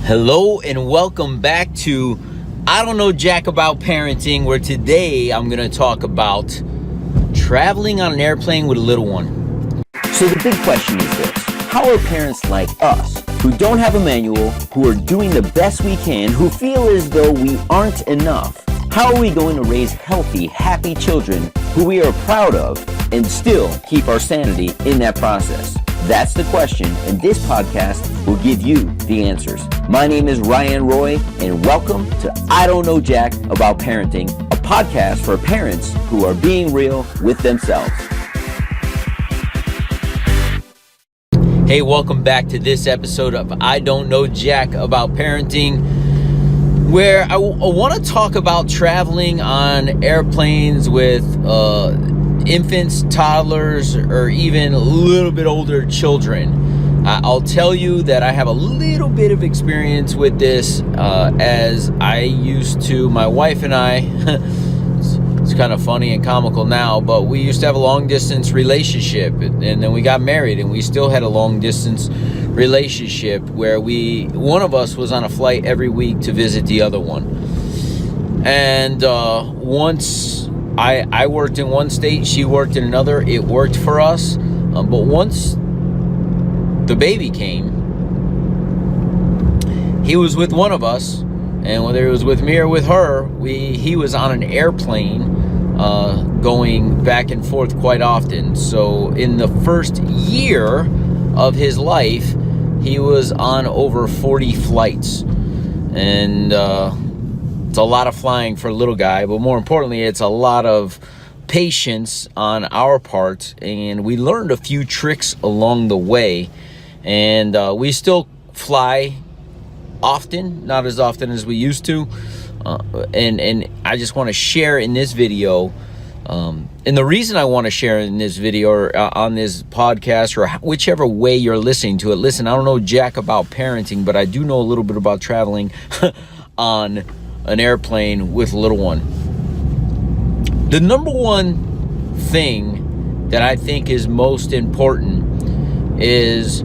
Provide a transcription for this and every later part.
Hello and welcome back to I Don't Know Jack About Parenting, where today I'm going to talk about traveling on an airplane with a little one. So the big question is this: how are parents like us, who don't have a manual, who are doing the best we can, who feel as though we aren't enough, how are we going to raise healthy, happy children who we are proud of and still keep our sanity in that process? That's the question, and this podcast will give you the answers. My name is Ryan Roy, and welcome to I Don't Know Jack About Parenting, a podcast for parents who are being real with themselves. Hey, welcome back to this episode of I Don't Know Jack About Parenting, where I want to talk about traveling on airplanes with infants, toddlers, or even a little bit older children. I'll tell you that I have a little bit of experience with this, as I used to, my wife and I, it's kind of funny and comical now, but we used to have a long distance relationship, and then we got married, and we still had a long distance relationship where one of us was on a flight every week to visit the other one. And once I worked in one state, she worked in another, it worked for us. But once the baby came, he was with one of us, and whether it was with me or with her, he was on an airplane going back and forth quite often. So in the first year of his life, he was on over 40 flights. And it's a lot of flying for a little guy, but more importantly, it's a lot of patience on our part, and we learned a few tricks along the way. And we still fly often, not as often as we used to, and I just want to share in this video, and the reason I want to share in this video or on this podcast, or whichever way you're listening to it. Listen, I don't know jack about parenting, but I do know a little bit about traveling on an airplane with a little one. The number one thing that I think is most important is,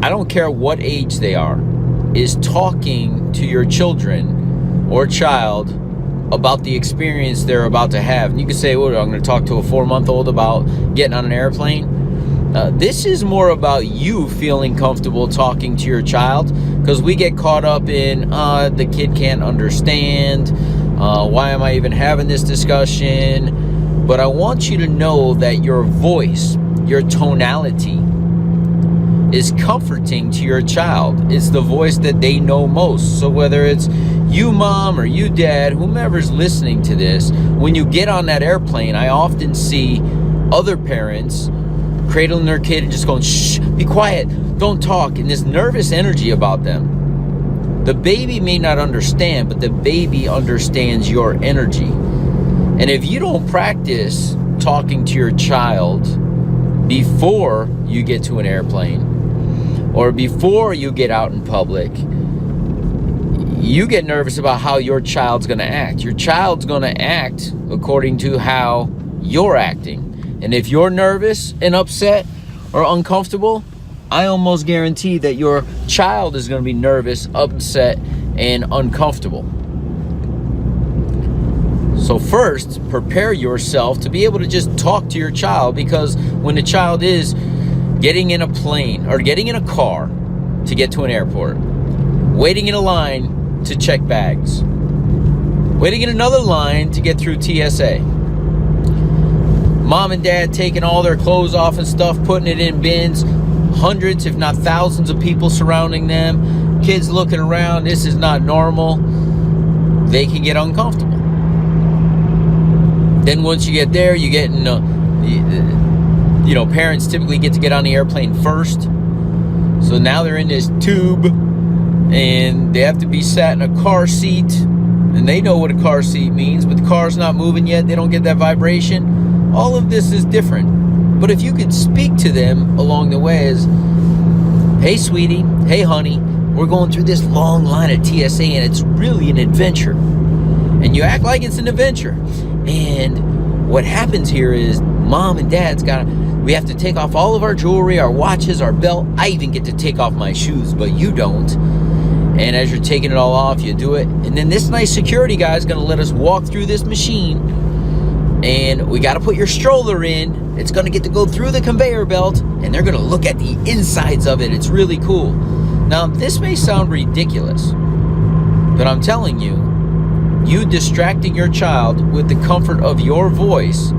I don't care what age they are, is talking to your children or child about the experience they're about to have. And you can say, well, I'm going to talk to a 4-month-old about getting on an airplane. This is more about you feeling comfortable talking to your child, because we get caught up in the kid can't understand, why am I even having this discussion? But I want you to know that your voice, your tonality, is comforting to your child. It's the voice that they know most. So whether it's you mom or you dad, whomever's listening to this, when you get on that airplane, I often see other parents cradling their kid and just going, shh, be quiet, don't talk, and this nervous energy about them. The baby may not understand, but the baby understands your energy. And if you don't practice talking to your child before you get to an airplane or before you get out in public, you get nervous about how your child's going to act. Your child's going to act according to how you're acting. And if you're nervous and upset or uncomfortable, I almost guarantee that your child is going to be nervous, upset, and uncomfortable. So first, prepare yourself to be able to just talk to your child, because when the child is getting in a plane or getting in a car to get to an airport, waiting in a line to check bags, waiting in another line to get through TSA, mom and dad taking all their clothes off and stuff, putting it in bins, hundreds if not thousands of people surrounding them, kids looking around, this is not normal, they can get uncomfortable. Then once you get there, you get in parents typically get to get on the airplane first. So now they're in this tube and they have to be sat in a car seat, and they know what a car seat means, but the car's not moving yet, they don't get that vibration. All of this is different. But if you could speak to them along the way as, hey sweetie, hey honey, we're going through this long line at TSA and it's really an adventure. And you act like it's an adventure. And what happens here is mom and dad's we have to take off all of our jewelry, our watches, our belt. I even get to take off my shoes, but you don't. And as you're taking it all off, you do it. And then this nice security guy is going to let us walk through this machine. And we got to put your stroller in. It's going to get to go through the conveyor belt. And they're going to look at the insides of it. It's really cool. Now, this may sound ridiculous, but I'm telling you, you distracting your child with the comfort of your voice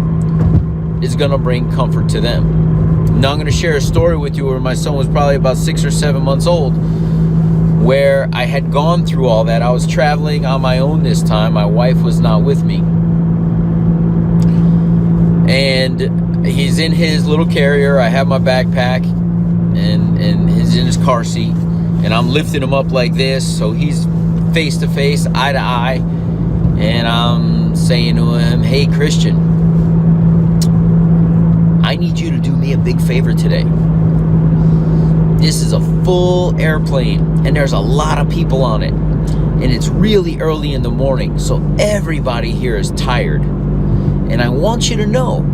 is going to bring comfort to them. Now, I'm going to share a story with you where my son was probably about 6 or 7 months old, where I had gone through all that. I was traveling on my own this time. My wife was not with me. And he's in his little carrier. I have my backpack, and he's in his car seat. And I'm lifting him up like this, so he's face to face, eye to eye. And I'm saying to him, hey, Christian, I need you to do me a big favor today. This is a full airplane, and there's a lot of people on it. And it's really early in the morning, so everybody here is tired. And I want you to know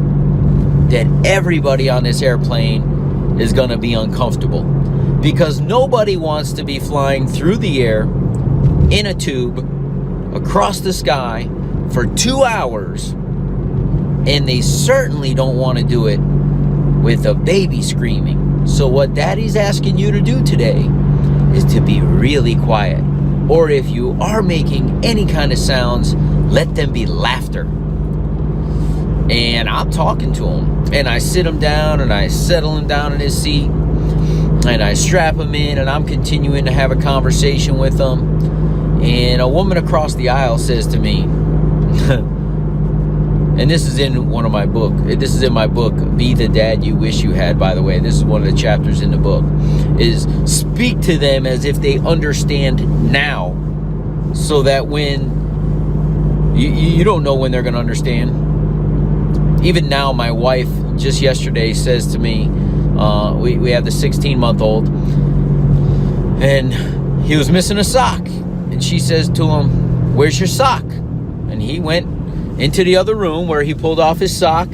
that everybody on this airplane is going to be uncomfortable. Because nobody wants to be flying through the air, in a tube, across the sky, for 2 hours. And they certainly don't want to do it with a baby screaming. So what Daddy's asking you to do today is to be really quiet. Or if you are making any kind of sounds, let them be laughter. And I'm talking to him. And I sit him down and I settle him down in his seat. And I strap him in and I'm continuing to have a conversation with him. And a woman across the aisle says to me, and this is in one of my book. This is in my book, Be the Dad You Wish You Had, by the way. This is one of the chapters in the book. Is speak to them as if they understand now. So that when you don't know when they're going to understand. Even now, my wife just yesterday says to me, we have the 16-month-old, and he was missing a sock. And she says to him, where's your sock? And he went into the other room where he pulled off his sock.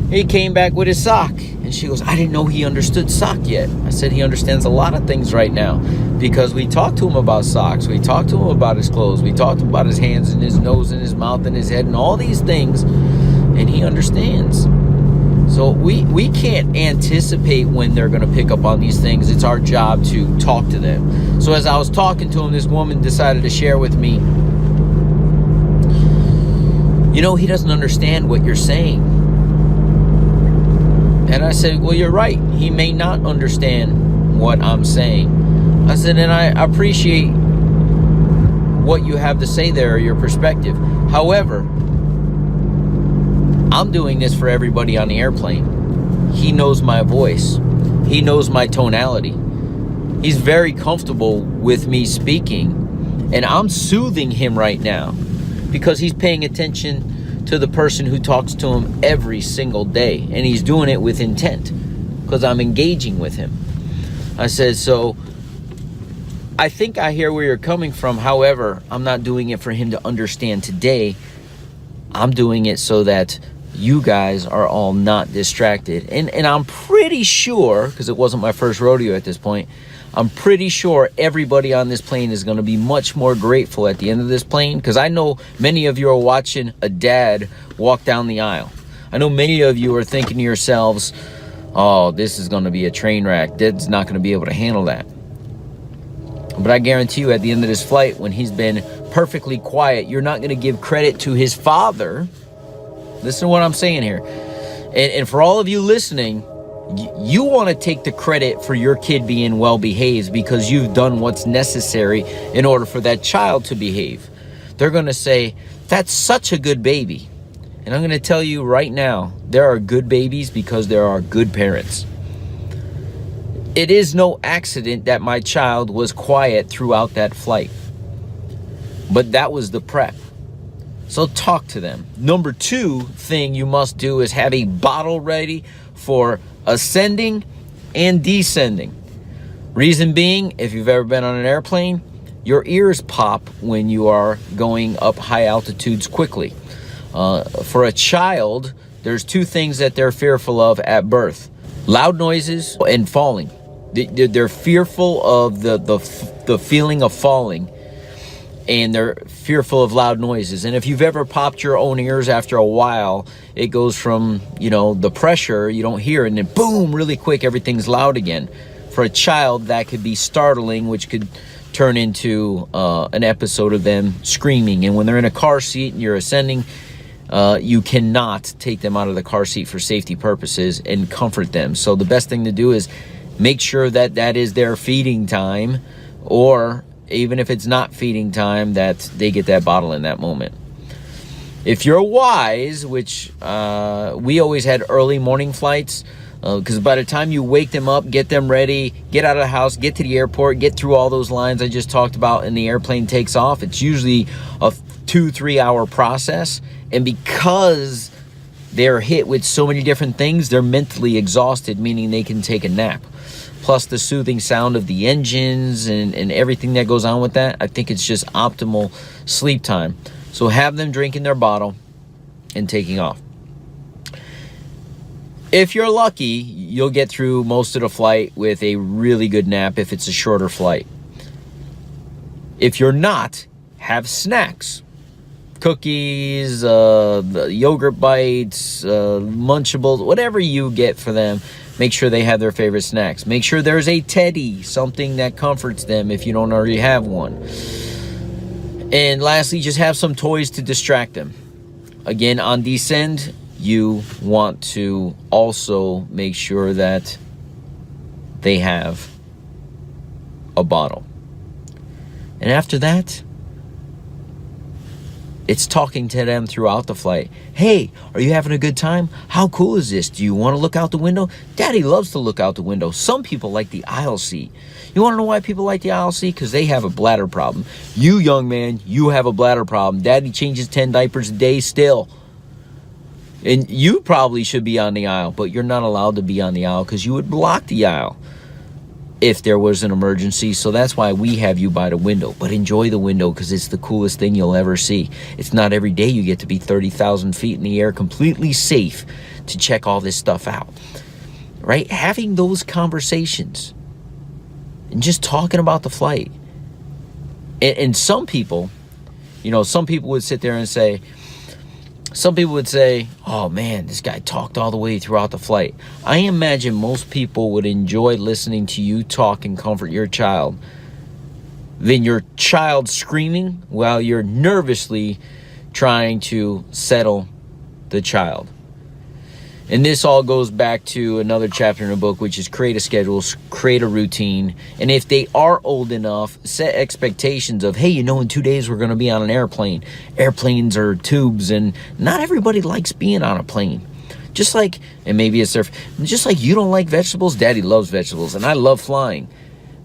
He came back with his sock. And she goes, I didn't know he understood sock yet. I said, he understands a lot of things right now, because we talked to him about socks. We talked to him about his clothes. We talked to him about his hands and his nose and his mouth and his head and all these things. And he understands. So we can't anticipate when they're going to pick up on these things. It's our job to talk to them. So as I was talking to him, this woman decided to share with me, you know, he doesn't understand what you're saying. And I said, well, you're right. He may not understand what I'm saying. I said, and I appreciate what you have to say there, your perspective. However, I'm doing this for everybody on the airplane. He knows my voice. He knows my tonality. He's very comfortable with me speaking. And I'm soothing him right now because he's paying attention to the person who talks to him every single day. And he's doing it with intent because I'm engaging with him. I said, so I think I hear where you're coming from. However, I'm not doing it for him to understand today. I'm doing it so that you guys are all not distracted. And I'm pretty sure, because it wasn't my first rodeo at this point, I'm pretty sure everybody on this plane is going to be much more grateful at the end of this plane, because I know many of you are watching a dad walk down the aisle. I know many of you are thinking to yourselves, oh, this is going to be a train wreck. Dad's not going to be able to handle that. But I guarantee you at the end of this flight, when he's been perfectly quiet, you're not going to give credit to his father. Listen to what I'm saying here. And for all of you listening, you want to take the credit for your kid being well behaved because you've done what's necessary in order for that child to behave. They're going to say, that's such a good baby. And I'm going to tell you right now, there are good babies because there are good parents. It is no accident that my child was quiet throughout that flight. But that was the prep. So talk to them. Number 2 thing you must do is have a bottle ready for ascending and descending. Reason being, if you've ever been on an airplane, your ears pop when you are going up high altitudes quickly. For a child, there's 2 things that they're fearful of at birth: loud noises and falling. They're fearful of the feeling of falling, and they're fearful of loud noises. And if you've ever popped your own ears, after a while, it goes from, the pressure, you don't hear it, and then boom, really quick, everything's loud again. For a child, that could be startling, which could turn into an episode of them screaming. And when they're in a car seat and you're ascending, you cannot take them out of the car seat for safety purposes and comfort them. So the best thing to do is make sure that is their feeding time, or even if it's not feeding time, that they get that bottle in that moment. If you're wise, which we always had early morning flights, because by the time you wake them up, get them ready, get out of the house, get to the airport, get through all those lines I just talked about, and the airplane takes off, it's usually a 2-3 hour process. And because they're hit with so many different things, they're mentally exhausted, meaning they can take a nap. Plus the soothing sound of the engines and everything that goes on with that, I think it's just optimal sleep time. So have them drinking their bottle and taking off. If you're lucky, you'll get through most of the flight with a really good nap if it's a shorter flight. If you're not, have snacks. Cookies, the yogurt bites, Lunchables, whatever you get for them. Make sure they have their favorite snacks. Make sure there's a teddy, something that comforts them if you don't already have one. And lastly, just have some toys to distract them. Again, on descend, you want to also make sure that they have a bottle. And after that, it's talking to them throughout the flight. Hey, are you having a good time? How cool is this? Do you want to look out the window? Daddy loves to look out the window. Some people like the aisle seat. You want to know why people like the aisle seat? Because they have a bladder problem. You, young man, you have a bladder problem. Daddy changes 10 diapers a day still. And you probably should be on the aisle, but you're not allowed to be on the aisle because you would block the aisle if there was an emergency. So that's why we have you by the window. But enjoy the window because it's the coolest thing you'll ever see. It's not every day you get to be 30,000 feet in the air, completely safe to check all this stuff out. Right? Having those conversations and just talking about the flight. And some people, some people would sit there and say, oh man, this guy talked all the way throughout the flight. I imagine most people would enjoy listening to you talk and comfort your child than your child screaming while you're nervously trying to settle the child. And this all goes back to another chapter in the book, which is create a schedule, create a routine. And if they are old enough, set expectations of, hey, in 2 days we're going to be on an airplane. Airplanes are tubes, and not everybody likes being on a plane. Just like, and maybe it's their, just like you don't like vegetables, Daddy loves vegetables, and I love flying.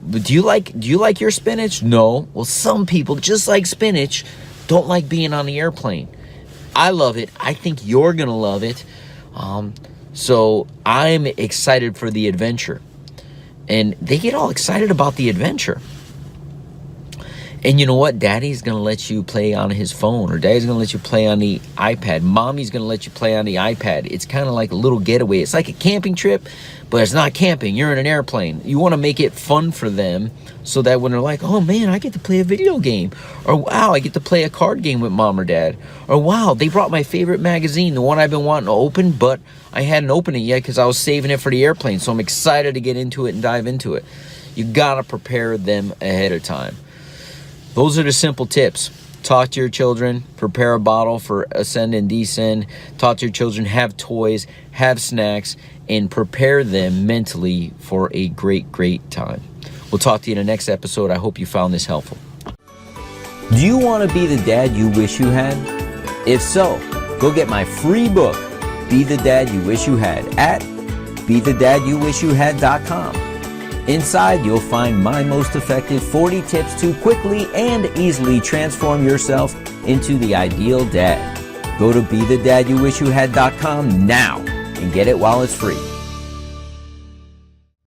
But do you like your spinach? No. Well, some people, just like spinach, don't like being on the airplane. I love it. I think you're going to love it. So I'm excited for the adventure. And they get all excited about the adventure. And you know what? Daddy's going to let you play on his phone, or Daddy's going to let you play on the iPad. Mommy's going to let you play on the iPad. It's kind of like a little getaway. It's like a camping trip, but it's not camping. You're in an airplane. You want to make it fun for them so that when they're like, oh man, I get to play a video game. Or wow, I get to play a card game with Mom or Dad. Or wow, they brought my favorite magazine, the one I've been wanting to open, but I hadn't opened it yet because I was saving it for the airplane. So I'm excited to get into it and dive into it. You got to prepare them ahead of time. Those are the simple tips. Talk to your children, prepare a bottle for ascend and descend. Talk to your children, have toys, have snacks, and prepare them mentally for a great, great time. We'll talk to you in the next episode. I hope you found this helpful. Do you want to be the dad you wish you had? If so, go get my free book, Be the Dad You Wish You Had, at BeTheDadYouWishYouHad.com. Inside, you'll find my most effective 40 tips to quickly and easily transform yourself into the ideal dad. Go to BeTheDadYouWishYouHad.com now and get it while it's free.